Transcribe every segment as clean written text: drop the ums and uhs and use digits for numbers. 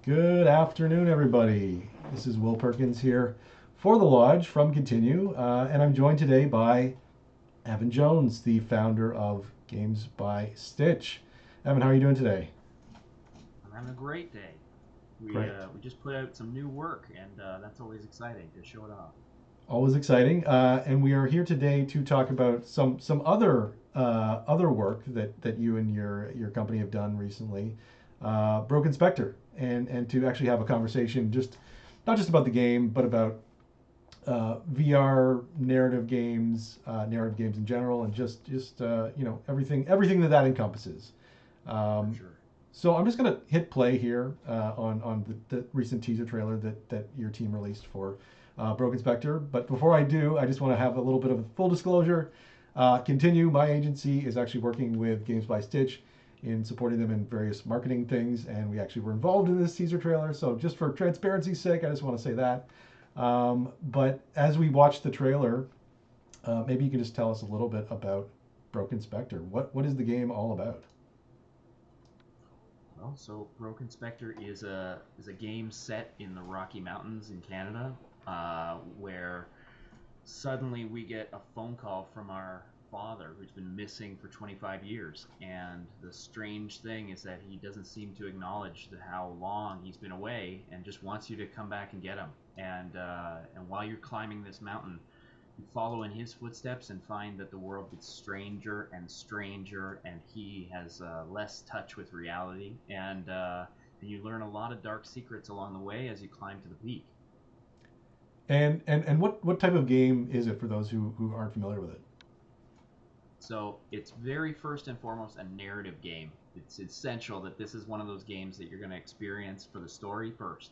Good afternoon, everybody. This is Will Perkins here for the Lodge from Continue, and I'm joined today by Evan Jones, the founder of Games by Stitch. Evan, how are you doing today? I'm having a great day. We Great. uh, we just put out some new work, and that's always exciting to show it off. Always exciting, and we are here today to talk about some other work that you and your company have done recently, Broken Spectre, and to actually have a conversation just not just about the game, but about VR narrative games in general, and just everything that encompasses. For Um, sure. so I'm just gonna hit play here on the recent teaser trailer that your team released for Broken Spectre. But before I do, I just want to have a little bit of full disclosure. Continue. My agency is actually working with Games by Stitch in supporting them in various marketing things, and we actually were involved in this teaser trailer. So just for transparency's sake, I just want to say that. But as we watch the trailer, maybe you could just tell us a little bit about Broken Spectre. What is the game all about? Well, so Broken Spectre is a game set in the Rocky Mountains in Canada, where suddenly we get a phone call from our father who's been missing for 25 years. And the strange thing is that he doesn't seem to acknowledge how long he's been away and just wants you to come back and get him. And while you're climbing this mountain, you follow in his footsteps and find that the world gets stranger and stranger, and he has less touch with reality. And you learn a lot of dark secrets along the way as you climb to the peak. And what type of game is it for those who aren't familiar with it? So it's very first and foremost a narrative game. It's essential that this is one of those games that you're going to experience for the story first.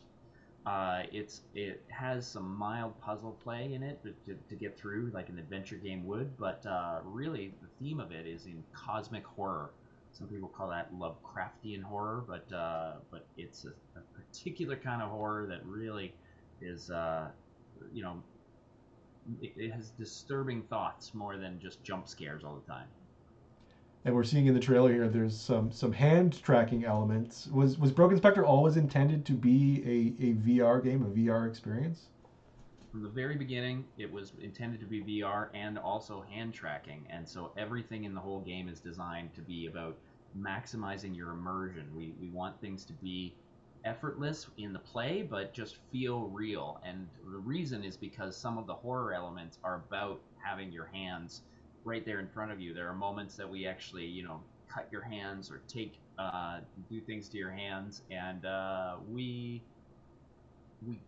It has some mild puzzle play in it to get through, like an adventure game would, but really the theme of it is in cosmic horror. Some people call that Lovecraftian horror, but it's a particular kind of horror that really is you know it has disturbing thoughts more than just jump scares all the time. And we're seeing in the trailer here, there's some hand tracking elements. Was Broken Spectre always intended to be a VR game, a VR experience? From the very beginning, it was intended to be VR and also hand tracking, and so everything in the whole game is designed to be about maximizing your immersion. We want things to be effortless in the play, but just feel real. And the reason is because some of the horror elements are about having your hands right there in front of you. There are moments that we actually, cut your hands or do things to your hands, and we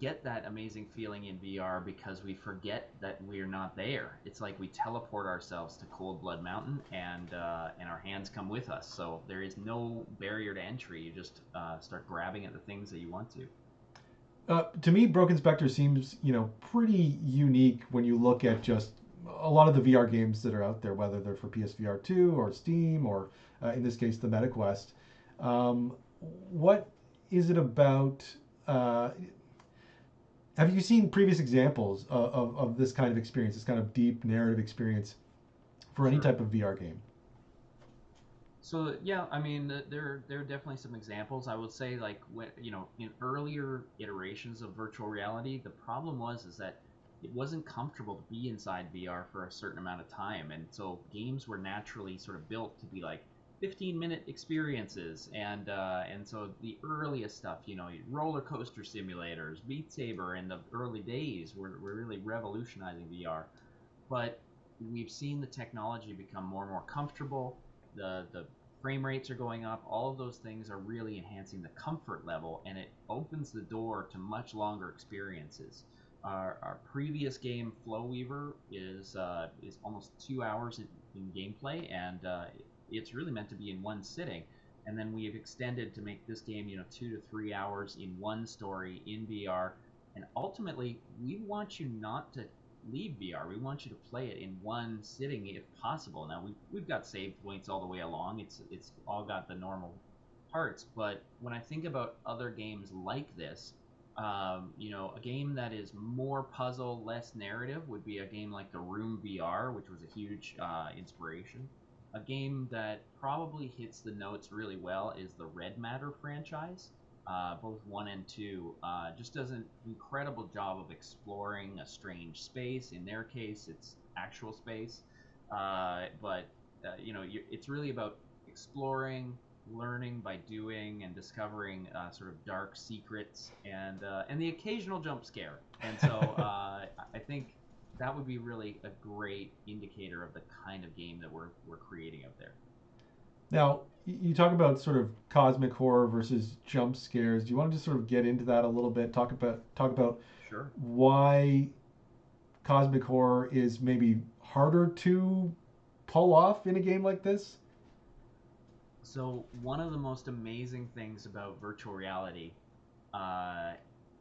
get that amazing feeling in VR because we forget that we're not there. It's like we teleport ourselves to Cold Blood Mountain, and our hands come with us. So there is no barrier to entry. You just start grabbing at the things that you want to. To me, Broken Spectre seems pretty unique when you look at just a lot of the VR games that are out there, whether they're for PSVR 2 or Steam or in this case the MetaQuest. Um, what is it about? Uh, have you seen previous examples of this kind of experience, this kind of deep narrative experience for any Sure. type of VR game? So yeah, I mean, there are definitely some examples. I would say, like, when in earlier iterations of virtual reality, the problem was is that it wasn't comfortable to be inside VR for a certain amount of time, and so games were naturally sort of built to be like 15-minute experiences. And so the earliest stuff, roller coaster simulators, Beat Saber in the early days were really revolutionizing VR. But we've seen the technology become more and more comfortable. The frame rates are going up. All of those things are really enhancing the comfort level, and it opens the door to much longer experiences. Our previous game, Flow Weaver, is almost 2 hours in gameplay, and it's really meant to be in one sitting. And then we have extended to make this game, 2 to 3 hours in one story in VR. And ultimately, we want you not to leave VR. We want you to play it in one sitting if possible. Now we've got save points all the way along. It's all got the normal parts. But when I think about other games like this, a game that is more puzzle, less narrative would be a game like The Room VR, which was a huge inspiration. A game that probably hits the notes really well is the Red Matter franchise. both one and two, just does an incredible job of exploring a strange space. In their case, it's actual space, but it's really about exploring, learning by doing, and discovering sort of dark secrets and the occasional jump scare. And so I think that would be really a great indicator of the kind of game that we're creating out there. Now, you talk about sort of cosmic horror versus jump scares. Do you want to just sort of get into that a little bit? Talk about Sure. why cosmic horror is maybe harder to pull off in a game like this? So one of the most amazing things about virtual reality, uh,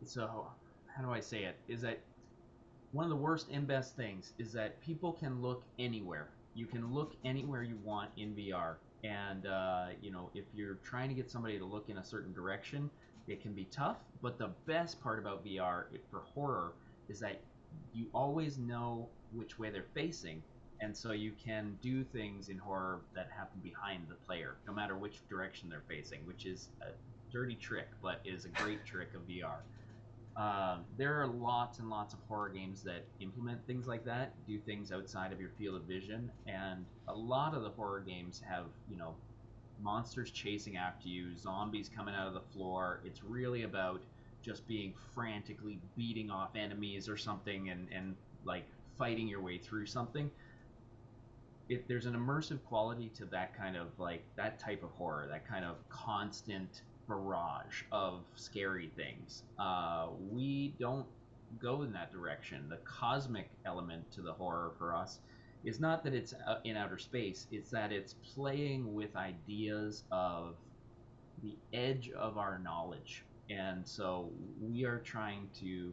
so how do I say it, is that one of the worst and best things is that people can look anywhere. You can look anywhere you want in VR, and if you're trying to get somebody to look in a certain direction, it can be tough. But the best part about VR for horror is that you always know which way they're facing, and so you can do things in horror that happen behind the player, no matter which direction they're facing, which is a dirty trick, but is a great trick of VR. There are lots and lots of horror games that implement things like that, do things outside of your field of vision, and a lot of the horror games have, monsters chasing after you, zombies coming out of the floor. It's really about just being frantically beating off enemies or something and like fighting your way through something. There's an immersive quality to that kind of like that type of horror, that kind of constant barrage of scary things. We don't go in that direction. The cosmic element to the horror for us is not that it's in outer space, it's that it's playing with ideas of the edge of our knowledge. And so we are trying to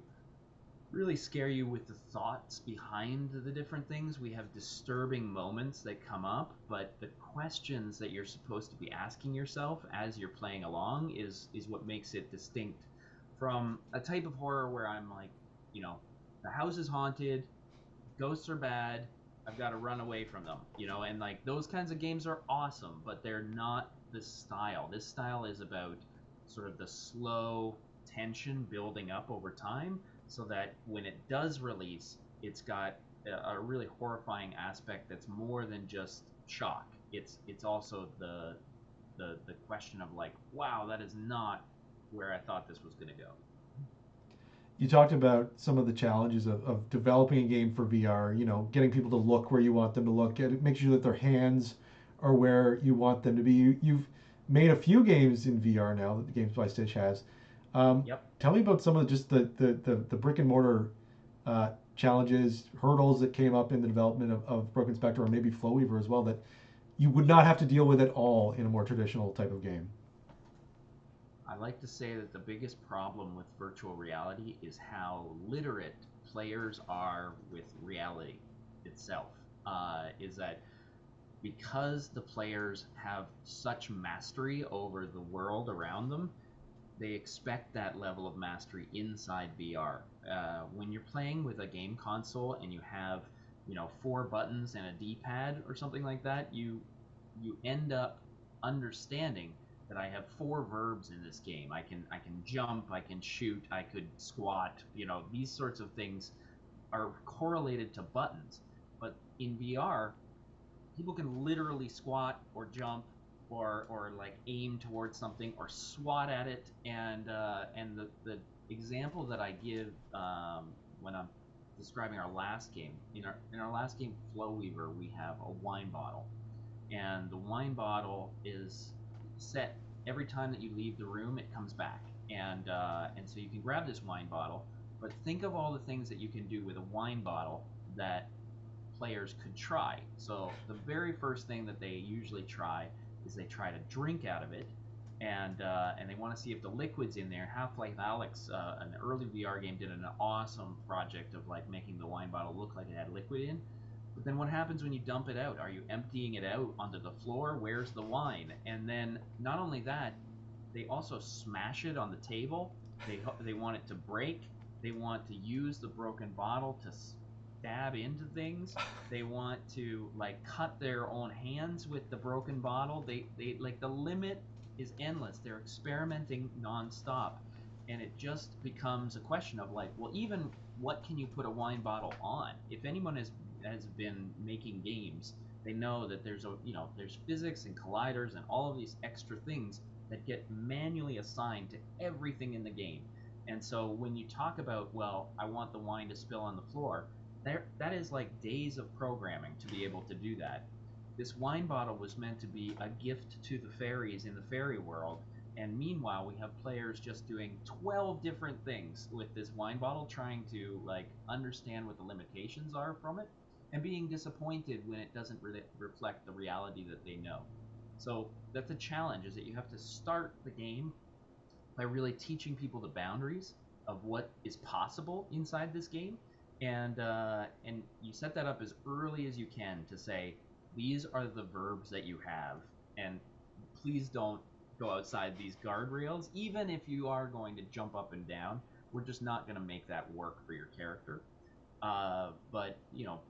really scare you with the thoughts behind the different things. We have disturbing moments that come up, but the questions that you're supposed to be asking yourself as you're playing along is what makes it distinct from a type of horror where I'm like, you know, the house is haunted, ghosts are bad, I've got to run away from them, and like those kinds of games are awesome, but they're not this style. This style is about sort of the slow tension building up over time so that when it does release, it's got a really horrifying aspect that's more than just shock. It's also the question of like, wow, that is not where I thought this was going to go. You talked about some of the challenges of developing a game for VR, getting people to look where you want them to look, make sure that their hands are where you want them to be. You've made a few games in VR now that the Games by Stitch has. Yep. Tell me about some of just the brick and mortar challenges, hurdles that came up in the development of Broken Spectre or maybe Flowweaver as well that you would not have to deal with at all in a more traditional type of game. I like to say that the biggest problem with virtual reality is how literate players are with reality itself. Is that because the players have such mastery over the world around them, they expect that level of mastery inside VR. When you're playing with a game console and you have, four buttons and a D-pad or something like that, you end up understanding that I have four verbs in this game. I can jump, I can shoot, I could squat. These sorts of things are correlated to buttons. But in VR, people can literally squat or jump or like aim towards something or swat at it. And the example that I give when I'm describing our last game, in our last game, Flow Weaver, we have a wine bottle, and the wine bottle is set every time that you leave the room. It comes back, and so you can grab this wine bottle. But think of all the things that you can do with a wine bottle that players could try. So the very first thing that they usually try is they try to drink out of it, and they want to see if the liquid's in there. Half-Life Alyx, an early VR game, did an awesome project of like making the wine bottle look like it had liquid in. But then what happens when you dump it out? Are you emptying it out onto the floor? Where's the wine? And then not only that, they also smash it on the table. They want it to break. They want to use the broken bottle to stab into things. They want to like cut their own hands with the broken bottle. They like the limit is endless. They're experimenting nonstop, and it just becomes a question of like, well, even what can you put a wine bottle on? If anyone has been making games, they know that there's physics and colliders and all of these extra things that get manually assigned to everything in the game. And so when you talk about, well, I want the wine to spill on the floor, that is like days of programming to be able to do that. This wine bottle was meant to be a gift to the fairies in the fairy world, and meanwhile we have players just doing 12 different things with this wine bottle, trying to like understand what the limitations are from it, and being disappointed when it doesn't really reflect the reality that they know. So that's a challenge, is that you have to start the game by really teaching people the boundaries of what is possible inside this game, and you set that up as early as you can to say these are the verbs that you have, and please don't go outside these guardrails. Even if you are going to jump up and down, we're just not going to make that work for your character. But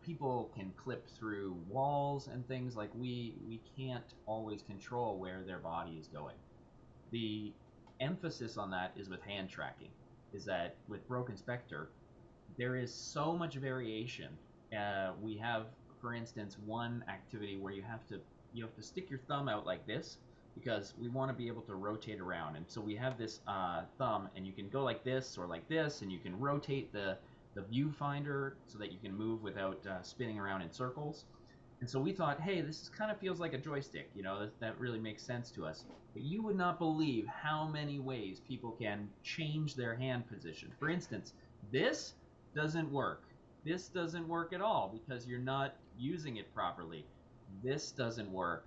people can clip through walls and things, like we can't always control where their body is going. The emphasis on that is with hand tracking, is that with Broken Spectre there is so much variation. We have, for instance, one activity where you have to stick your thumb out like this, because we want to be able to rotate around. And so we have this thumb, and you can go like this or like this, and you can rotate the viewfinder so that you can move without spinning around in circles. And so we thought, hey, this kind of feels like a joystick. That really makes sense to us. But you would not believe how many ways people can change their hand position. For instance, this doesn't work. This doesn't work at all because you're not using it properly. This doesn't work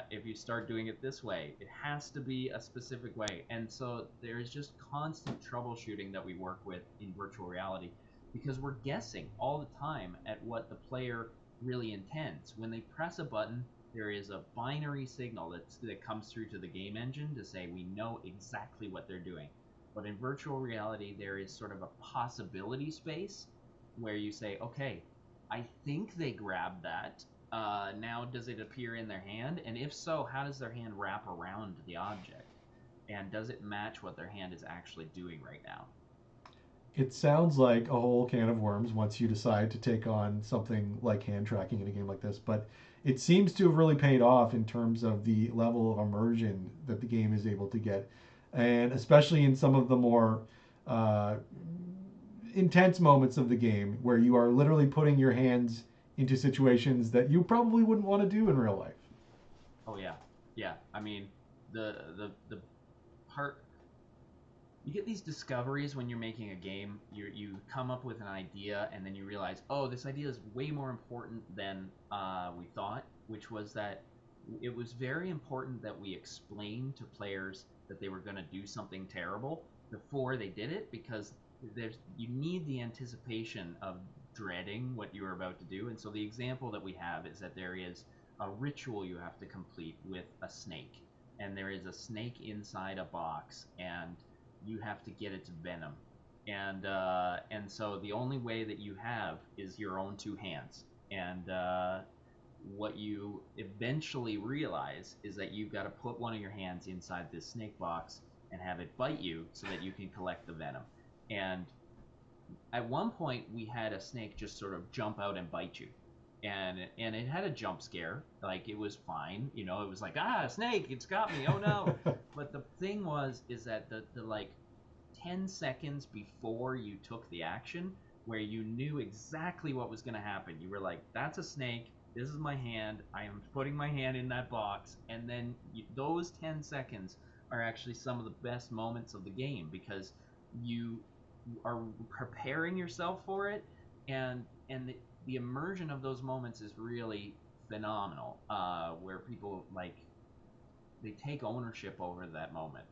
if you start doing it this way. It has to be a specific way. And so there's just constant troubleshooting that we work with in virtual reality, because we're guessing all the time at what the player really intends. When they press a button, there is a binary signal that comes through to the game engine to say we know exactly what they're doing. But in virtual reality, there is sort of a possibility space where you say, okay, I think they grabbed that. Now, does it appear in their hand? And if so, how does their hand wrap around the object? And does it match what their hand is actually doing right now? It sounds like a whole can of worms once you decide to take on something like hand tracking in a game like this, but it seems to have really paid off in terms of the level of immersion that the game is able to get, and especially in some of the more uh, intense moments of the game where you are literally putting your hands into situations that you probably wouldn't want to do in real life. Oh yeah, yeah. I mean, the part you get these discoveries when you're making a game. You come up with an idea, and then you realize, oh, this idea is way more important than we thought. Which was that it was very important that we explain to players that they were going to do something terrible before they did it, because you need the anticipation of dreading what you are about to do. And so the example that we have is that there is a ritual you have to complete with a snake, and there is a snake inside a box, and you have to get its venom. And so the only way that you have is your own two hands. And what you eventually realize is that you've got to put one of your hands inside this snake box and have it bite you so that you can collect the venom. And at one point, we had a snake just sort of jump out and bite you. And it had a jump scare, like it was fine, it was like, snake, it's got me, oh no. But the thing was, is that the like 10 seconds before you took the action, where you knew exactly what was going to happen, you were like, that's a snake, this is my hand, I am putting my hand in that box. And then those 10 seconds are actually some of the best moments of the game, because you are preparing yourself for it, and the immersion of those moments is really phenomenal, where people like they take ownership over that moment.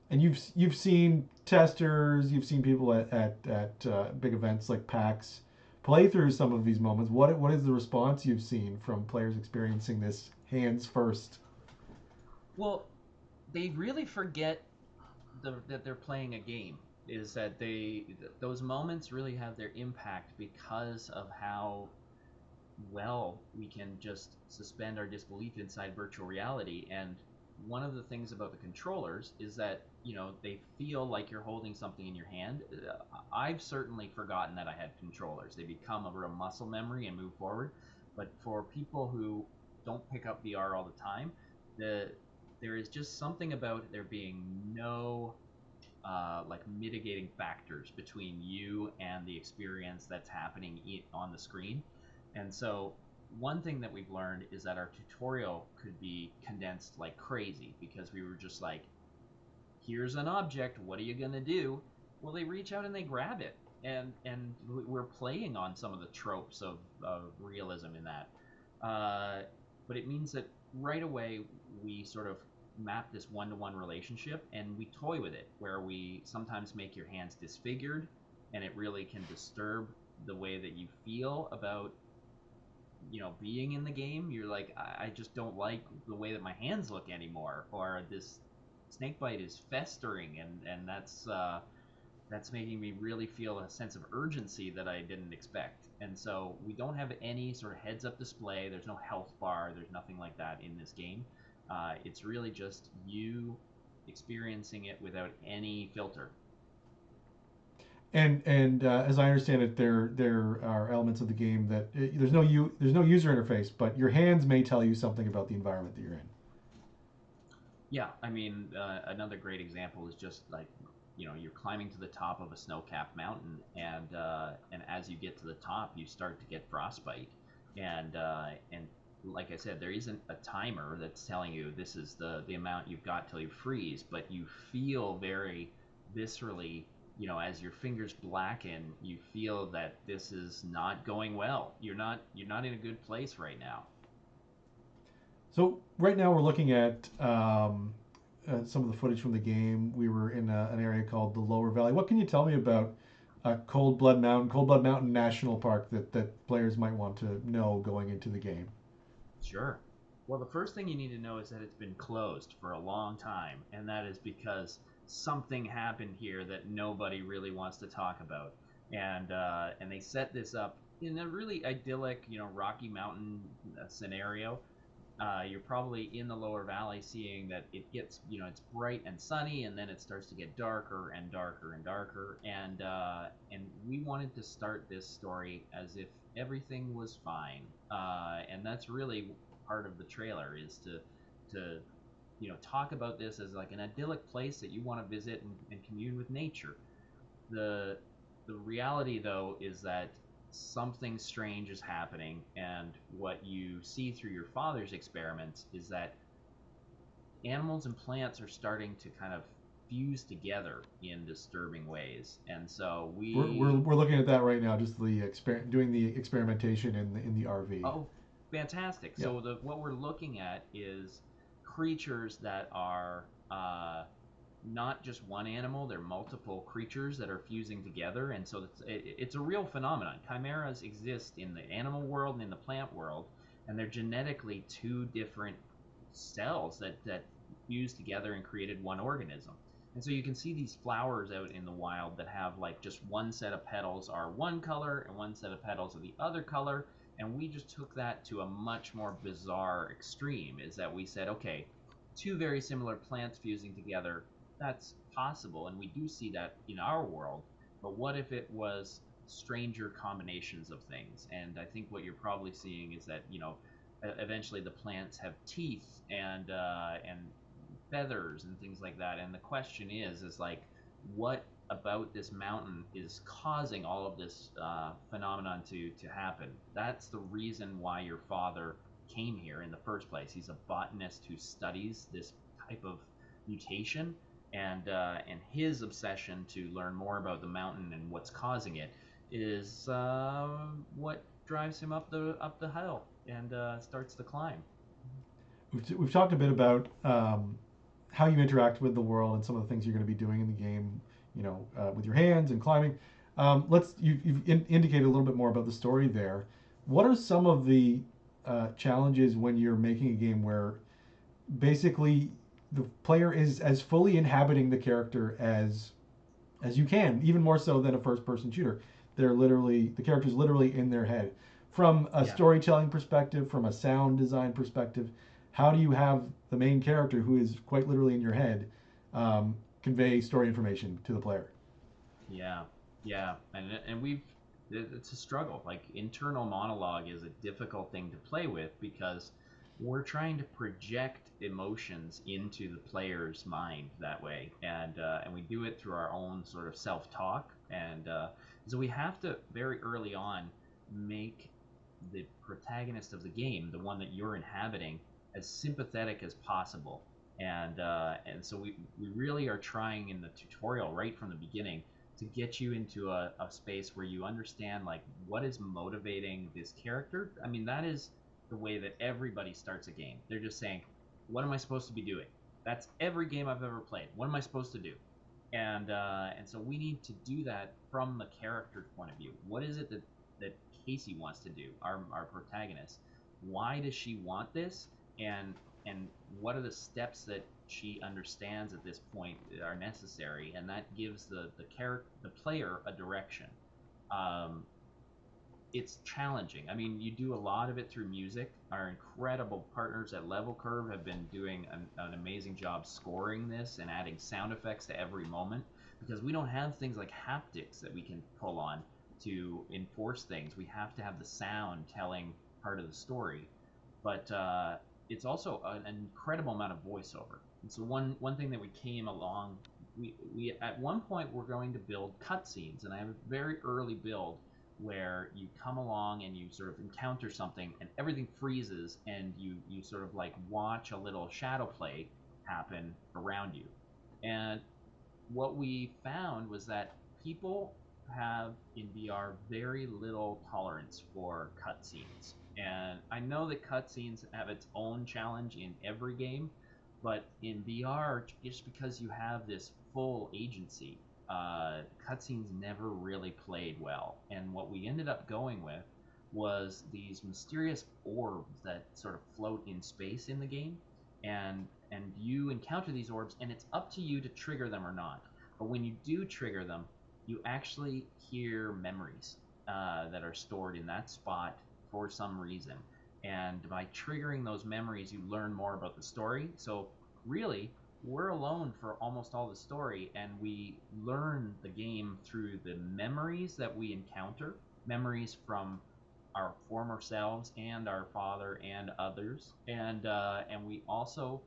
And you've seen testers, you've seen people at big events like PAX play through some of these moments. What is the response you've seen from players experiencing this hands first? Well, they really forget that they're playing a game. Is that those moments really have their impact because of how well we can just suspend our disbelief inside virtual reality. And one of the things about the controllers is that they feel like you're holding something in your hand. I've certainly forgotten that I had controllers. They become a real muscle memory and move forward. But for people who don't pick up VR all the time, the there is just something about there being no like mitigating factors between you and the experience that's happening on the screen. And so, one thing that we've learned is that our tutorial could be condensed like crazy because we were just like, here's an object, what are you going to do? Well, they reach out and they grab it. And we're playing on some of the tropes of realism in that. Uh, but it means that right away we sort of map this one-to-one relationship and we toy with it, where we sometimes make your hands disfigured, and it really can disturb the way that you feel about being in the game. You're like, I just don't like the way that my hands look anymore, or this snake bite is festering, and that's making me really feel a sense of urgency that I didn't expect. And so we don't have any sort of heads up display. There's no health bar. There's nothing like that in this game. It's really just you experiencing it without any filter. And as I understand it, there are elements of the game that there's no user interface, but your hands may tell you something about the environment that you're in. Yeah, I mean, another great example is just like, you're climbing to the top of a snow-capped mountain, and as you get to the top, you start to get frostbite, and like I said, there isn't a timer that's telling you this is the amount you've got till you freeze, but you feel very viscerally, as your fingers blacken, you feel that this is not going well. You're not in a good place right now. So right now we're looking at some of the footage from the game. We were in an area called the Lower Valley. What can you tell me about Cold Blood Mountain National Park that players might want to know going into the game? Sure. Well, the first thing you need to know is that it's been closed for a long time, and that is because something happened here that nobody really wants to talk about. And they set this up in a really idyllic, Rocky Mountain scenario. You're probably in the lower valley seeing that it gets, it's bright and sunny, and then it starts to get darker and darker and darker. And we wanted to start this story as if everything was fine. And that's really part of the trailer, is to talk about this as like an idyllic place that you want to visit and commune with nature. The the reality, though, is that something strange is happening, and what you see through your father's experiments is that animals and plants are starting to kind of fuse together in disturbing ways. And so We're looking at that right now, just doing the experimentation in the RV. oh, fantastic. Yeah. So what we're looking at is creatures that are not just one animal, they're multiple creatures that are fusing together. And so it's a real phenomenon. Chimeras exist in the animal world and in the plant world, and they're genetically two different cells that fused together and created one organism. And so you can see these flowers out in the wild that have like just one set of petals are one color and one set of petals are the other color. And we just took that to a much more bizarre extreme, is that we said, okay, two very similar plants fusing together, that's possible, and we do see that in our world. But what if it was stranger combinations of things? And I think what you're probably seeing is that, eventually the plants have teeth and feathers and things like that. And the question is like, what about this mountain is causing all of this phenomenon to happen? That's the reason why your father came here in the first place. He's a botanist who studies this type of mutation, and his obsession to learn more about the mountain and what's causing it is what drives him up the hill and starts the climb. We've talked a bit about how you interact with the world and some of the things you're going to be doing in the game, with your hands and climbing. You've indicated a little bit more about the story there. What are some of the challenges when you're making a game where basically the player is as fully inhabiting the character as you can, even more so than a first-person shooter? The character's literally in their head. From a Yeah. storytelling perspective, from a sound design perspective, how do you have the main character, who is quite literally in your head, convey story information to the player? Yeah, yeah, and we've it's a struggle. Like internal monologue is a difficult thing to play with because we're trying to project emotions into the player's mind that way, and we do it through our own sort of self-talk, and so we have to very early on make the protagonist of the game, the one that you're inhabiting, as sympathetic as possible. And so we really are trying in the tutorial right from the beginning to get you into a space where you understand like what is motivating this character. I mean, that is the way that everybody starts a game. They're just saying, what am I supposed to be doing? That's every game I've ever played. What am I supposed to do? And so we need to do that from the character's point of view. What is it that Casey wants to do, our protagonist? Why does she want this? And what are the steps that she understands at this point are necessary? And that gives the player a direction. Um, it's challenging. I mean, you do a lot of it through music. Our incredible partners at Level Curve have been doing an amazing job scoring this and adding sound effects to every moment because we don't have things like haptics that we can pull on to enforce things. We have to have the sound telling part of the story, but it's also an incredible amount of voiceover. And so one thing that we came along, we at one point we're going to build cutscenes, and I have a very early build where you come along and you sort of encounter something and everything freezes and you sort of like watch a little shadow play happen around you. And what we found was that people have in VR very little tolerance for cutscenes. And I know that cutscenes have its own challenge in every game, but in VR, just because you have this full agency, cutscenes never really played well. And what we ended up going with was these mysterious orbs that sort of float in space in the game, and you encounter these orbs, and it's up to you to trigger them or not. But when you do trigger them, you actually hear memories that are stored in that spot for some reason. And by triggering those memories, you learn more about the story. So really, we're alone for almost all the story, and we learn the game through the memories that we encounter, memories from our former selves and our father and others, and we also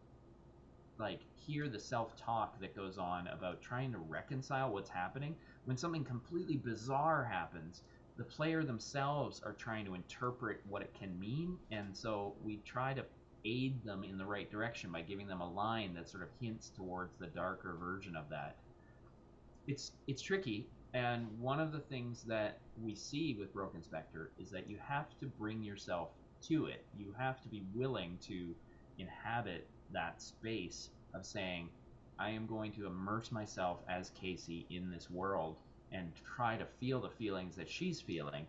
like hear the self-talk that goes on about trying to reconcile what's happening. When something completely bizarre happens, the player themselves are trying to interpret what it can mean, and so we try to aid them in the right direction by giving them a line that sort of hints towards the darker version of that. It's tricky, and one of the things that we see with Broken Spectre is that you have to bring yourself to it. You have to be willing to inhabit that space of saying, I am going to immerse myself as Casey in this world and try to feel the feelings that she's feeling.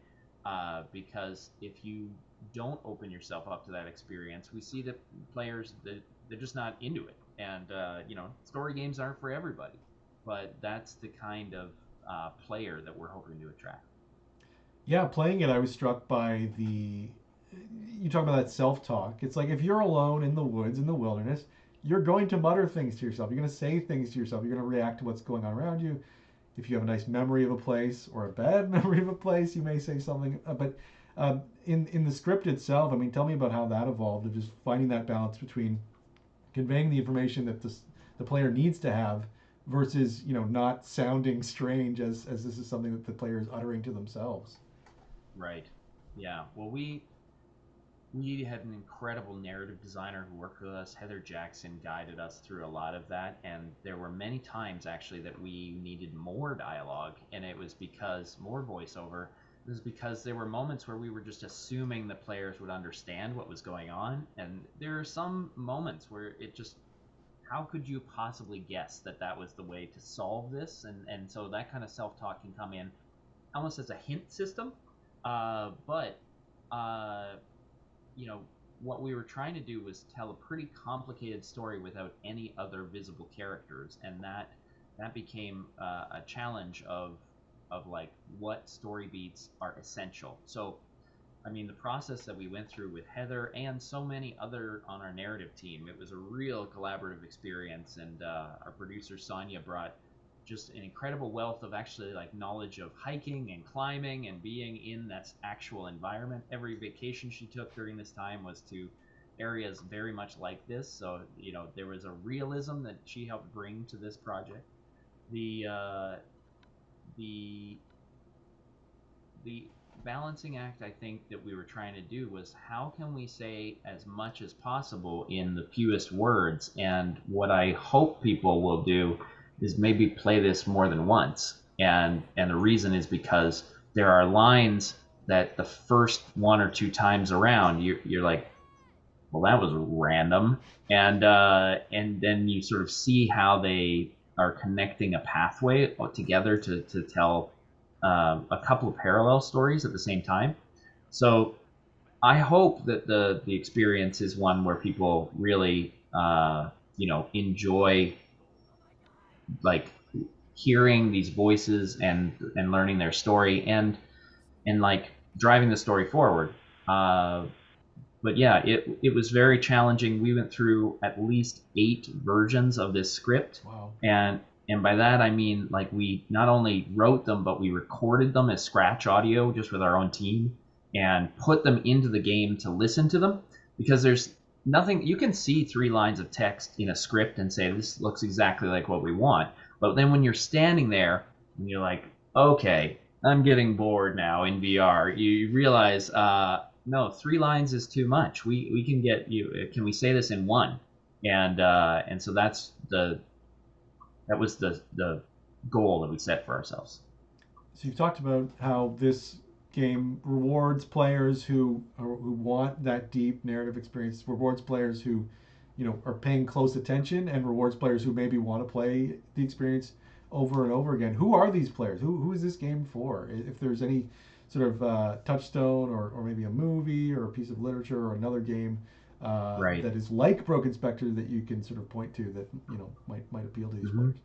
Because if you don't open yourself up to that experience, we see that players that they're just not into it. And story games aren't for everybody, but that's the kind of player that we're hoping to attract. Yeah, playing it, I was struck by the. You talk about that self talk. It's like if you're alone in the woods, in the wilderness, you're going to mutter things to yourself. You're going to say things to yourself. You're going to react to what's going on around you. If you have a nice memory of a place or a bad memory of a place, you may say something. But in the script itself, I mean, tell me about how that evolved of just finding that balance between conveying the information that the player needs to have versus not sounding strange as this is something that the player is uttering to themselves. Right. Yeah. Well, we had an incredible narrative designer who worked with us. Heather Jackson guided us through a lot of that, and there were many times actually that we needed more dialogue, and it was because more voiceover. It was because there were moments where we were just assuming the players would understand what was going on, and there are some moments where it just, how could you possibly guess that that was the way to solve this? And so that kind of self-talk can come in almost as a hint system, but uh, you know, what we were trying to do was tell a pretty complicated story without any other visible characters, and that became a challenge of like what story beats are essential. So I mean, the process that we went through with Heather and so many other on our narrative team, it was a real collaborative experience. And our producer Sonia brought just an incredible wealth of actually like knowledge of hiking and climbing and being in that actual environment. Every vacation she took during this time was to areas very much like this. So, you know, there was a realism that she helped bring to this project. The the the balancing act I think that we were trying to do was how can we say as much as possible in the fewest words. And what I hope people will do is maybe play this more than once. And the reason is because there are lines that the first one or two times around you're like, well, that was random. And then you sort of see how they are connecting a pathway together to tell a couple of parallel stories at the same time. So I hope that the experience is one where people really enjoy like hearing these voices and learning their story and like driving the story forward. But yeah, it was very challenging. We went through at least 8 versions of this script. Wow. And by that I mean like we not only wrote them, but we recorded them as scratch audio just with our own team and put them into the game to listen to them, because there's nothing you can see 3 lines of text in a script and say this looks exactly like what we want. But then when you're standing there and you're like, okay, I'm getting bored now in VR, you realize no, 3 lines is too much. We can get you. Can we say this in one? And so that was the goal that we set for ourselves. So you've talked about how this game rewards players who want that deep narrative experience, rewards players who, are paying close attention, and rewards players who maybe want to play the experience over and over again. Who are these players? Who is this game for? If there's any sort of touchstone or maybe a movie or a piece of literature or another game Right. that is like Broken Spectre that you can sort of point to that might appeal to these Mm-hmm. players.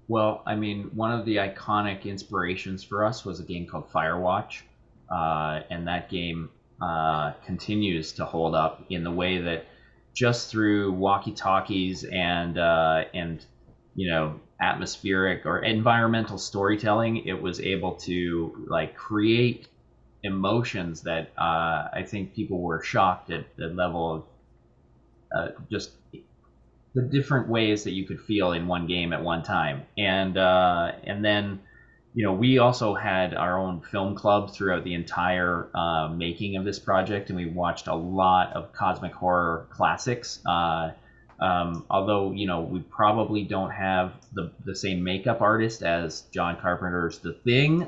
Well, I mean, one of the iconic inspirations for us was a game called Firewatch, and that game continues to hold up in the way that just through walkie-talkies and atmospheric or environmental storytelling, it was able to like create emotions that I think people were shocked at the level of just the different ways that you could feel in one game at one time. And then we also had our own film club throughout the entire making of this project, and we watched a lot of cosmic horror classics. Although we probably don't have the same makeup artist as John Carpenter's The Thing,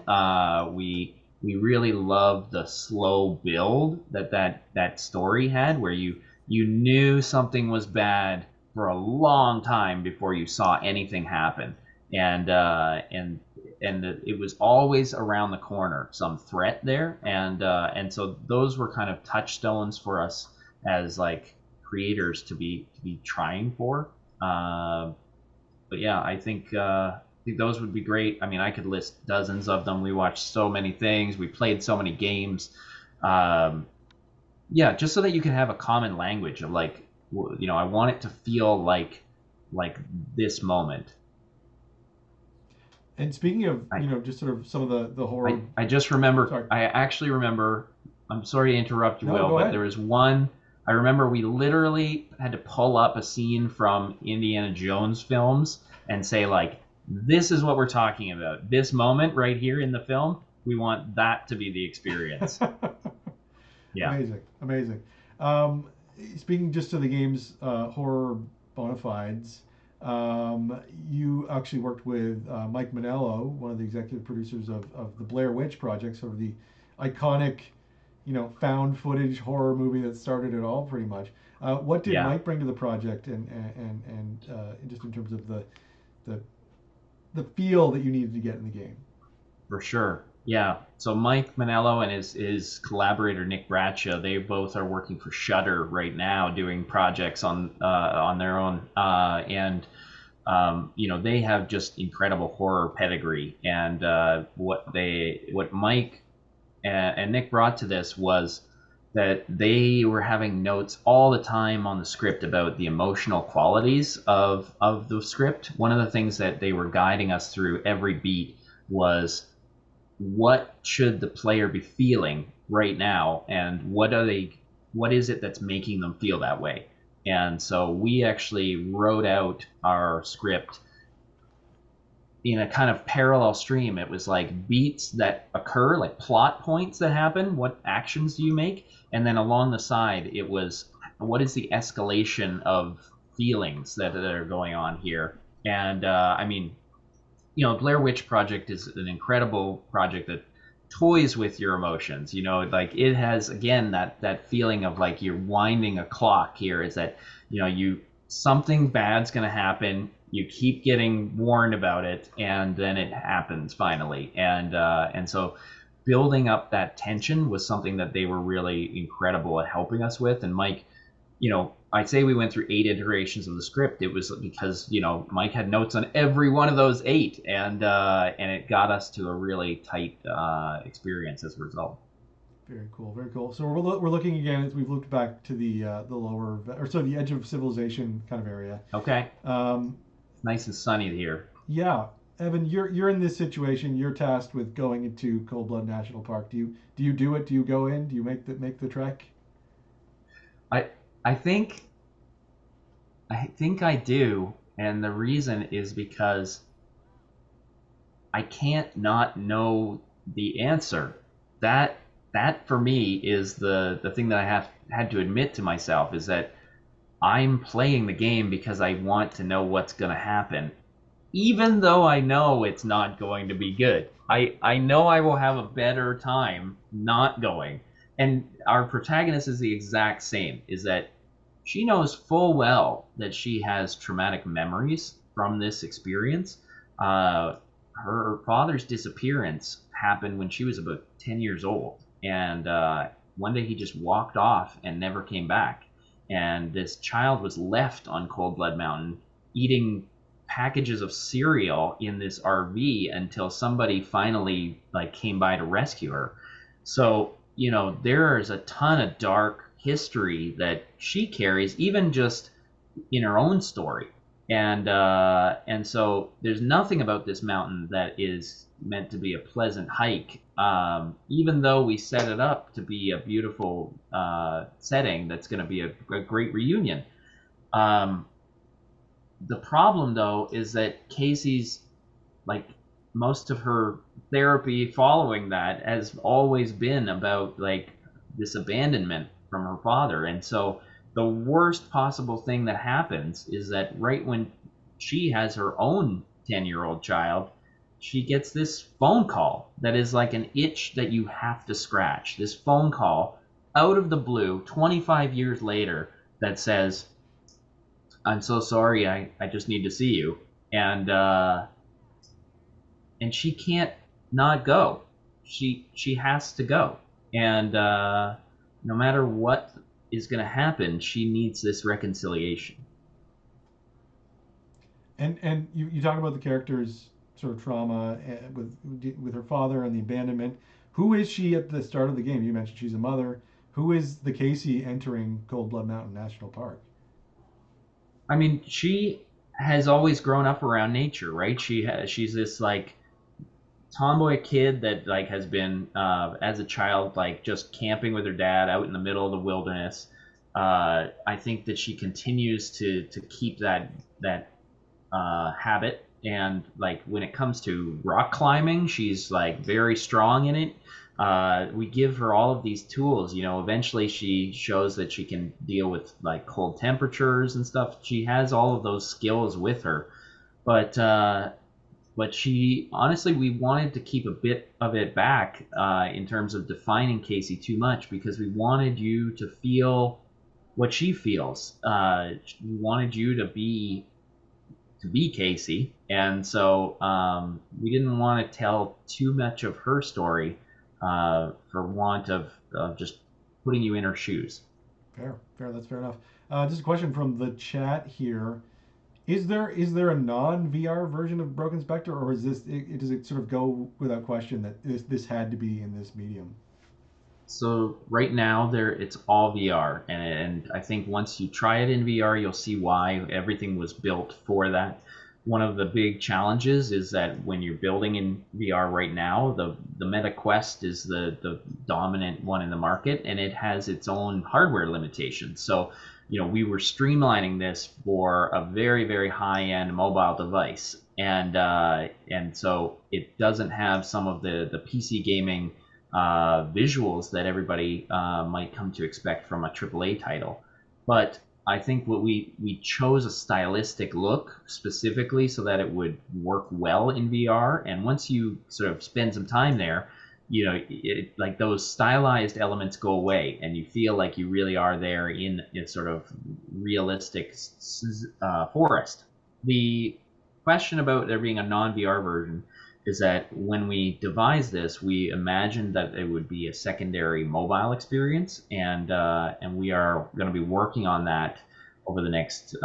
we really love the slow build that story had, where you knew something was bad for a long time before you saw anything happen, and it was always around the corner, some threat there, and so those were kind of touchstones for us as like creators to be trying for. But yeah, I think those would be great. I mean, I could list dozens of them. We watched so many things. We played so many games. Um, yeah, just so that you can have a common language of like, I want it to feel like this moment. And speaking of, I just sort of some of the I, horror. I just remember. Sorry. I actually remember. I'm sorry to interrupt you, No, Will, go but ahead. there was one. I remember we literally had to pull up a scene from Indiana Jones films and say like, "This is what we're talking about. This moment right here in the film. We want that to be the experience." Yeah. Amazing, amazing. Um, Speaking just to the game's horror bona fides, you actually worked with Mike Manello, one of the executive producers of the Blair Witch Project, sort of the iconic, found footage horror movie that started it all, pretty much. What did Yeah. Mike bring to the project, and just in terms of the the feel that you needed to get in the game? For sure. Yeah. So Mike Manello and his collaborator Nick Bradshaw, they both are working for Shudder right now, doing projects on their own, and they have just incredible horror pedigree. And what Mike and Nick brought to this was that they were having notes all the time on the script about the emotional qualities of the script. One of the things that they were guiding us through every beat was what should the player be feeling right now, and what is it that's making them feel that way. And so we actually wrote out our script in a kind of parallel stream. It was like beats that occur, like plot points that happen. What actions do you make? And then along the side, it was what is the escalation of feelings that are going on here. And I mean, Blair Witch Project is an incredible project that toys with your emotions. Like it has again that feeling of like you're winding a clock here. Is that you something bad's going to happen. You keep getting warned about it, and then it happens finally. And so building up that tension was something that they were really incredible at helping us with. And Mike, I'd say we went through 8 iterations of the script. It was because Mike had notes on every one of those 8, and it got us to a really tight experience as a result. Very cool, very cool. So we're looking again as we've looked back to the lower, or so the edge of civilization kind of area. Okay, Um, it's nice and sunny here. yeah, Evan, you're in this situation. You're tasked with going into Cold Blood National Park. Do you do it? Do you go in? Do you make the trek? I I think I do, and the reason is because I can't not know the answer. That that for me is the thing that I have had to admit to myself is that I'm playing the game because I want to know what's going to happen, even though I know it's not going to be good. I know I will have a better time not going. And our protagonist is the exact same, is that she knows full well that she has traumatic memories from this experience. Her father's disappearance happened when she was about 10 years old. And one day he just walked off and never came back. And this child was left on Cold Blood Mountain eating packages of cereal in this RV until somebody finally like came by to rescue her. So, there is a ton of dark history that she carries, even just in her own story. And so there's nothing about this mountain that is meant to be a pleasant hike. Even though we set it up to be a beautiful setting, that's going to be a great reunion. Um, the problem though is that Casey's like most of her therapy following that has always been about like this abandonment from her father. And so the worst possible thing that happens is that right when she has her own 10-year-old child, she gets this phone call that is like an itch that you have to scratch. This phone call out of the blue 25 years later that says, I'm so sorry, I just need to see you. And she can't not go. She has to go, and no matter what is going to happen, she needs this reconciliation. And you talk about the character's sort of trauma with her father and the abandonment. Who is she at the start of the game? You mentioned she's a mother. Who is the Casey entering Cold Blood Mountain National Park? I mean, she has always grown up around nature, right? She's this like tomboy kid that like has been as a child like just camping with her dad out in the middle of the wilderness. I think that she continues to keep that habit. And like when it comes to rock climbing, she's like very strong in it. We give her all of these tools. Eventually she shows that she can deal with like cold temperatures and stuff. She has all of those skills with her, but she honestly, we wanted to keep a bit of it back in terms of defining Casey too much because we wanted you to feel what she feels. We wanted you to be Casey, and so we didn't want to tell too much of her story for want of just putting you in her shoes. Fair, fair. That's fair enough. Just a question from the chat here. Is there a non VR version of Broken Spectre, or is this does it sort of go without question that this had to be in this medium? So right now there it's all VR, and I think once you try it in VR, you'll see why everything was built for that. One of the big challenges is that when you're building in VR right now, the Meta Quest is the dominant one in the market, and it has its own hardware limitations. So, we were streamlining this for a very, very high-end mobile device, and so it doesn't have some of the PC gaming visuals that everybody might come to expect from a AAA title. But I think what we chose a stylistic look specifically so that it would work well in VR. And once you sort of spend some time there, like those stylized elements go away, and you feel like you really are there in a sort of realistic forest. The question about there being a non VR version is that when we devised this, we imagined that it would be a secondary mobile experience, and we are going to be working on that over the next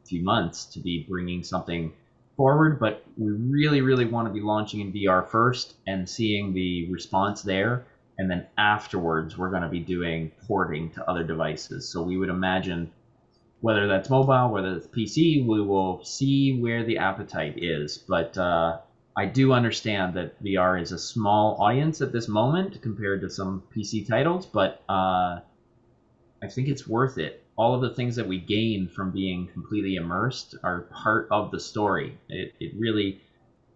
few months to be bringing something forward. But we really, really want to be launching in VR first and seeing the response there, and then afterwards we're going to be doing porting to other devices. So we would imagine whether that's mobile, whether it's PC, we will see where the appetite is. But I do understand that VR is a small audience at this moment compared to some PC titles, but I think it's worth it. All of the things that we gain from being completely immersed are part of the story. It really,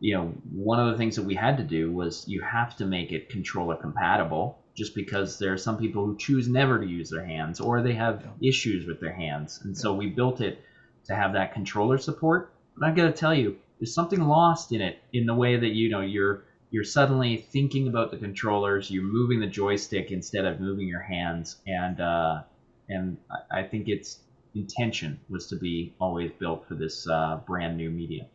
one of the things that we had to do was you have to make it controller compatible just because there are some people who choose never to use their hands or they have issues with their hands. And so we built it to have that controller support. But I've got to tell you, there's something lost in it in the way that you're suddenly thinking about the controllers, you're moving the joystick instead of moving your hands, and I think its intention was to be always built for this brand new medium.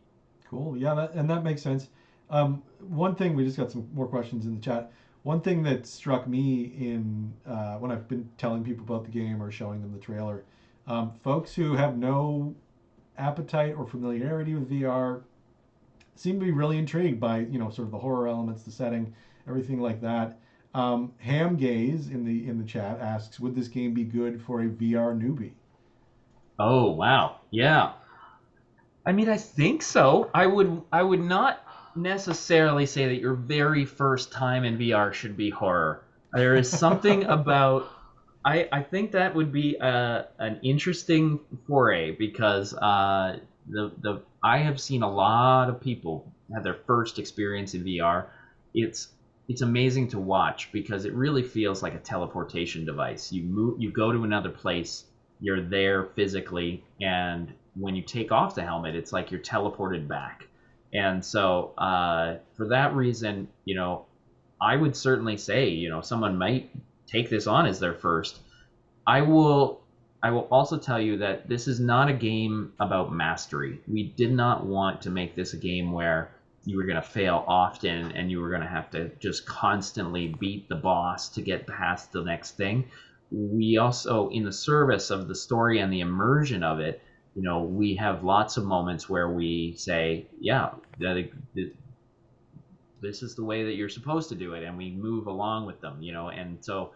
Cool. Yeah, and that makes sense. One thing, we just got some more questions in the chat. One thing that struck me in when I've been telling people about the game or showing them the trailer, folks who have no appetite or familiarity with VR seem to be really intrigued by sort of the horror elements, the setting, everything like that. Ham Gaze in the chat asks, would this game be good for a VR newbie? Oh wow, yeah. I mean, I think so. I would not necessarily say that your very first time in VR should be horror. There is something about I think that would be an interesting foray because the I have seen a lot of people have their first experience in VR. It's it's amazing to watch because it really feels like a teleportation device. You go to another place, you're there physically, and when you take off the helmet, it's like you're teleported back. And so for that reason, I would certainly say, someone might take this on as their first. I will I will also tell you that this is not a game about mastery. We did not want to make this a game where you were going to fail often and you were going to have to just constantly beat the boss to get past the next thing. We also, in the service of the story and the immersion of it, we have lots of moments where we say, yeah, this is the way that you're supposed to do it, and we move along with them, and so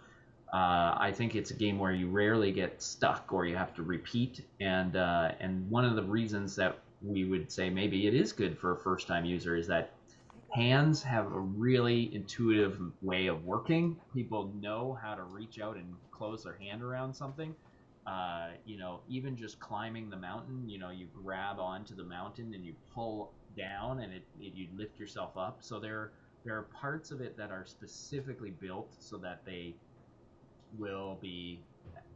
I think it's a game where you rarely get stuck or you have to repeat. And one of the reasons that we would say maybe it is good for a first time user is that hands have a really intuitive way of working. People know how to reach out and close their hand around something. Even just climbing the mountain, you grab onto the mountain and you pull down, and you lift yourself up. So there are parts of it that are specifically built so that they will be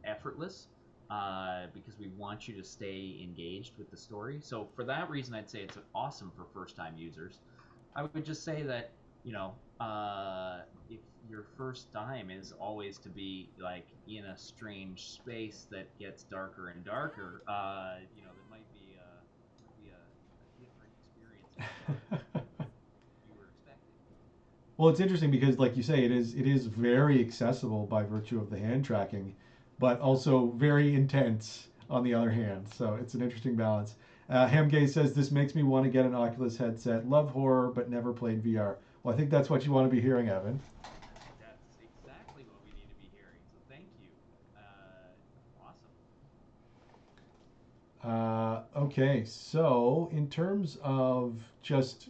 effortless, because we want you to stay engaged with the story. So for that reason, I'd say it's awesome for first-time users. I would just say that if your first time is always to be like in a strange space that gets darker and darker, that might be a different experience in VR than you were expecting. Well, it's interesting because, like you say, it is very accessible by virtue of the hand tracking, but also very intense on the other hand. So it's an interesting balance. Hamgay says this makes me want to get an Oculus headset. Love horror, but never played VR. Well, I think that's what you want to be hearing, Evan. That's exactly Okay, so in terms of just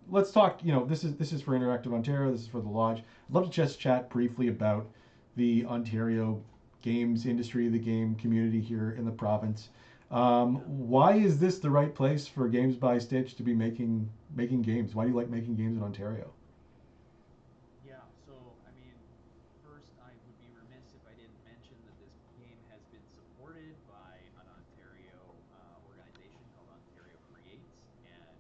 let's talk. This is for Interactive Ontario. This is for the Lodge. I'd love to just chat briefly about the Ontario games industry, the game community here in the province. Why is this the right place for Games by Stitch to be making games? Why do you like making games in Ontario? Yeah, so I mean, first, I would be remiss if I didn't mention that this game has been supported by an Ontario organization called Ontario Creates, and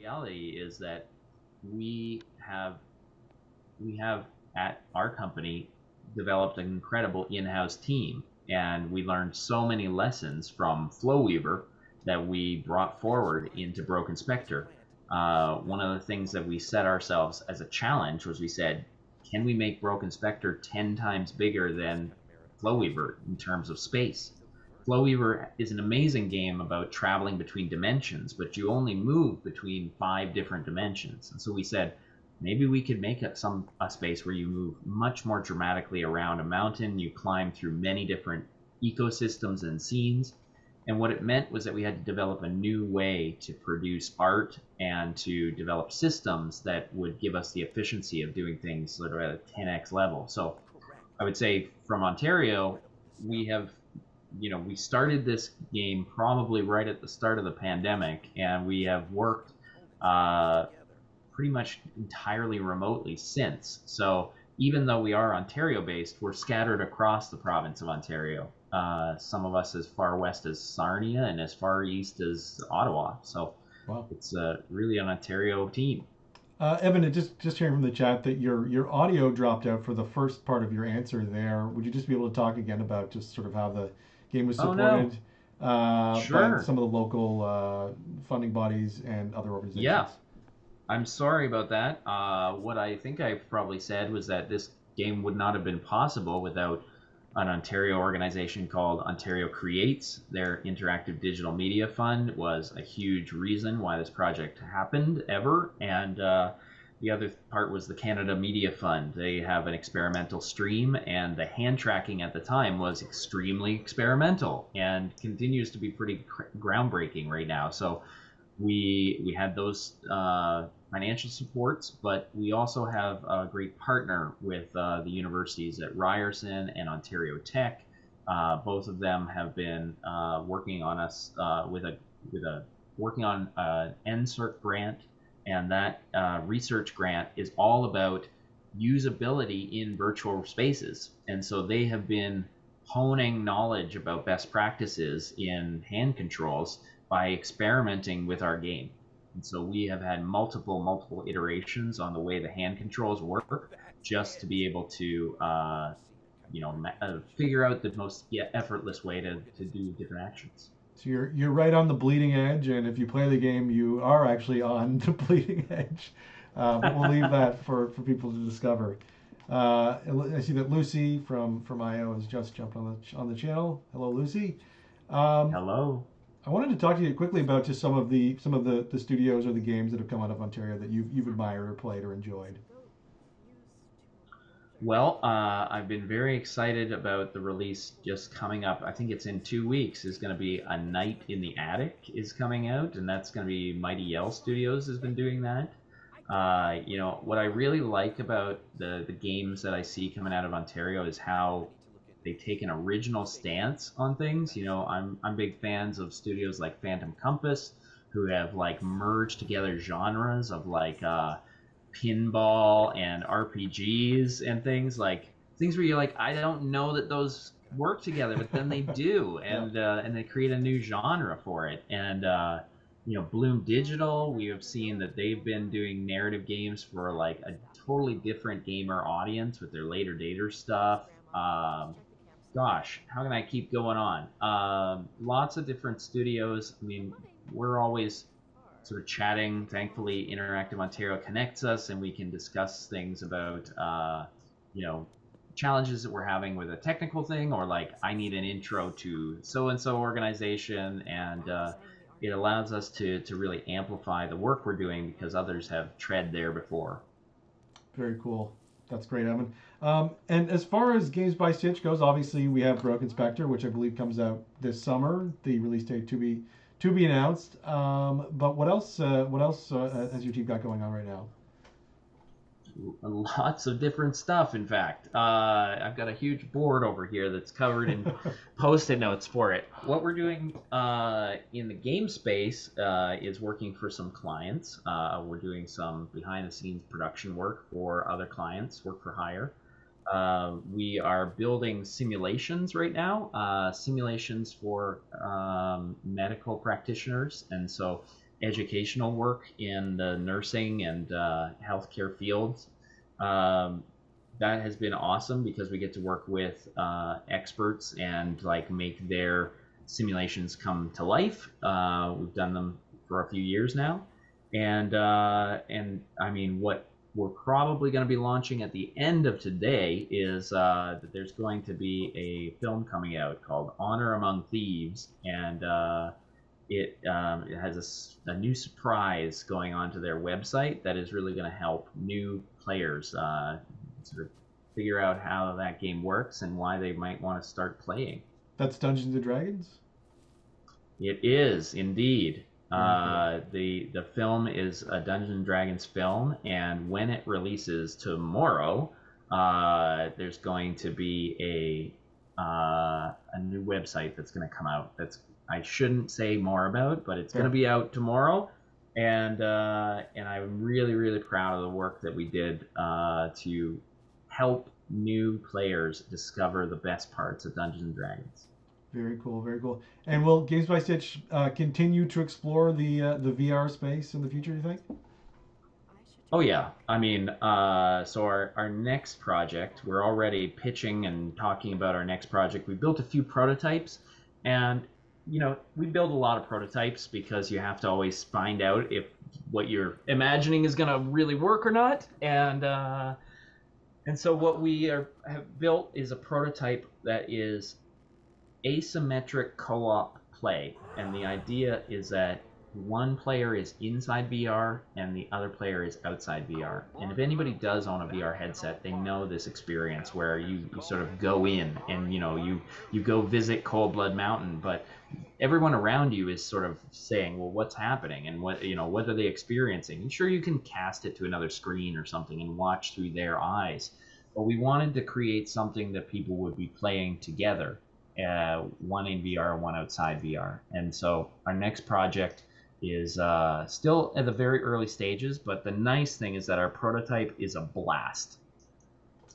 reality is that we have we have at our company developed an incredible in-house team, and we learned so many lessons from Flowweaver that we brought forward into Broken Spectre. One of the things that we set ourselves as a challenge was we said, can we make Broken Spectre 10 times bigger than Flowweaver in terms of space? Flowweaver is an amazing game about traveling between dimensions, but you only move between 5 different dimensions. And so we said, maybe we could make a space where you move much more dramatically around a mountain. You climb through many different ecosystems and scenes. And what it meant was that we had to develop a new way to produce art and to develop systems that would give us the efficiency of doing things sort of at a 10x level. So I would say from Ontario, we have, we started this game probably right at the start of the pandemic, and we have worked uh, pretty much entirely remotely since. So even though we are Ontario based, we're scattered across the province of Ontario. Some of us as far west as Sarnia and as far east as Ottawa. So Wow. it's really an Ontario team. Evan, just hearing from the chat that your audio dropped out for the first part of your answer there. Would you just be able to talk again about just sort of how the game was Oh no, supported by sure, some of the local funding bodies and other yeah. organizations? I'm sorry about that. What I think I probably said was that this game would not have been possible without an Ontario organization called Ontario Creates. Their interactive digital media fund was a huge reason why this project happened ever. And the other part was the Canada Media Fund. They have an experimental stream, and the hand tracking at the time was extremely experimental and continues to be pretty groundbreaking right now. So we had those financial supports, but we also have a great partner with the universities at Ryerson and Ontario Tech. Both of them have been working on us with a working on an NSERC grant, and that research grant is all about usability in virtual spaces. And so they have been honing knowledge about best practices in hand controls by experimenting with our game. And so we have had multiple iterations on the way the hand controls work, just to be able to figure out the most effortless way to do different actions. So you're right on the bleeding edge, and if you play the game, you are actually on the bleeding edge. But we'll leave that for people to discover. I see that Lucy from IO has just jumped on the channel. Hello, Lucy. Um, Hello. I wanted to talk to you quickly about just some of the studios or the games that have come out of Ontario that you've admired or played or enjoyed. Well, I've been very excited about the release just coming up. I think it's in 2 weeks. Is going to be A Night in the Attic is coming out, and that's going to be Mighty Yell Studios has been doing that. What I really like about the games that I see coming out of Ontario is how they take an original stance on things. I'm big fans of studios like Phantom Compass, who have like merged together genres of like pinball and RPGs and things where you're like, I don't know that those work together, but then they do, Yeah. and they create a new genre for it. And Bloom Digital, we have seen that they've been doing narrative games for like a totally different gamer audience with their later dater stuff. Gosh, how can I keep going on? Lots of different studios. I mean, we're always sort of chatting. Thankfully, Interactive Ontario connects us, and we can discuss things about, you know, challenges that we're having with a technical thing, or like I need an intro to so and so organization, and it allows us to really amplify the work we're doing because others have tread there before. Very cool. That's great, Evan. And as far as Games by Stitch goes, obviously we have Broken Spectre, which I believe comes out this summer. The release date to be announced. But what else? What else has your team got going on right now? Lots of different stuff, in fact. I've got a huge board over here that's covered in post-it notes for it. What we're doing in the game space is working for some clients. We're doing some behind-the-scenes production work for other clients, work for hire. We are building simulations right now, simulations for medical practitioners, and so educational work in the nursing and healthcare fields. Um, that has been awesome because we get to work with experts and like make their simulations come to life. We've done them for a few years now, and I mean what we're probably going to be launching at the end of today is that there's going to be a film coming out called Honor Among Thieves, and it has a new surprise going on to their website that is really going to help new players sort of figure out how that game works and why they might want to start playing. That's Dungeons and Dragons. It is indeed. Very cool. The film is a Dungeons and Dragons film, and when it releases tomorrow, there's going to be a new website that's going to come out. That's I shouldn't say more about, but it's going to Fair. be out tomorrow, and I'm really really proud of the work that we did to help new players discover the best parts of Dungeons and Dragons. Very cool. Very cool. And will Games by Stitch continue to explore the VR space in the future? You think? Oh yeah, I mean, so our next project, we're already pitching and talking about our next project. We built a few prototypes, and we build a lot of prototypes because you have to always find out if what you're imagining is gonna really work or not. And so what we have built is a prototype that is asymmetric co-op play, and the idea is that one player is inside VR and the other player is outside VR. And if anybody does own a VR headset, they know this experience where you sort of go in and you go visit Cold Blood Mountain, but everyone around you is sort of saying, well, what's happening and what are they experiencing? And sure, you can cast it to another screen or something and watch through their eyes, but we wanted to create something that people would be playing together, one in VR, one outside VR. And so our next project is still at the very early stages, but the nice thing is that our prototype is a blast.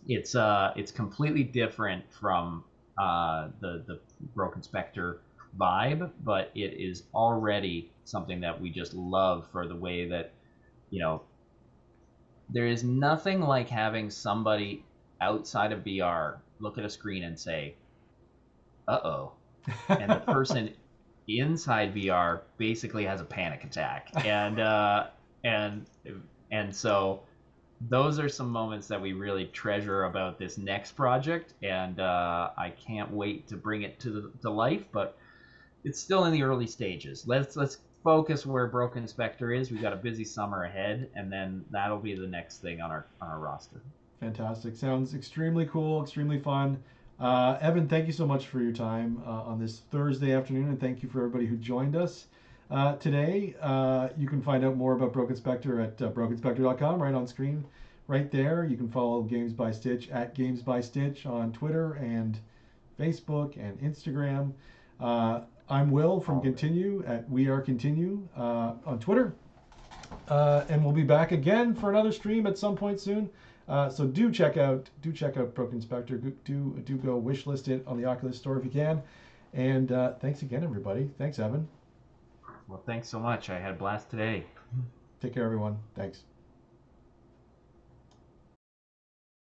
It's completely different from the Broken Spectre vibe, but it is already something that we just love for the way that you know there is nothing like having somebody outside of VR look at a screen and say, "Uh-oh," and the person inside VR basically has a panic attack, and and so those are some moments that we really treasure about this next project, and I can't wait to bring it to life. But it's still in the early stages. Let's focus where Broken Spectre is. We've got a busy summer ahead, and then that'll be the next thing on our roster. Fantastic. Sounds extremely cool, extremely fun. Evan, thank you so much for your time on this Thursday afternoon, and thank you for everybody who joined us today. You can find out more about Broken Spectre at brokenspectre.com, right on screen, right there. You can follow Games by Stitch at Games by Stitch on Twitter and Facebook and Instagram. I'm Will from Continue at We Are Continue on Twitter. And we'll be back again for another stream at some point soon. So do check out Broken Spectre. Do go wishlist it on the Oculus Store if you can. And thanks again, everybody. Thanks, Evan. Well, thanks so much. I had a blast today. Take care, everyone. Thanks.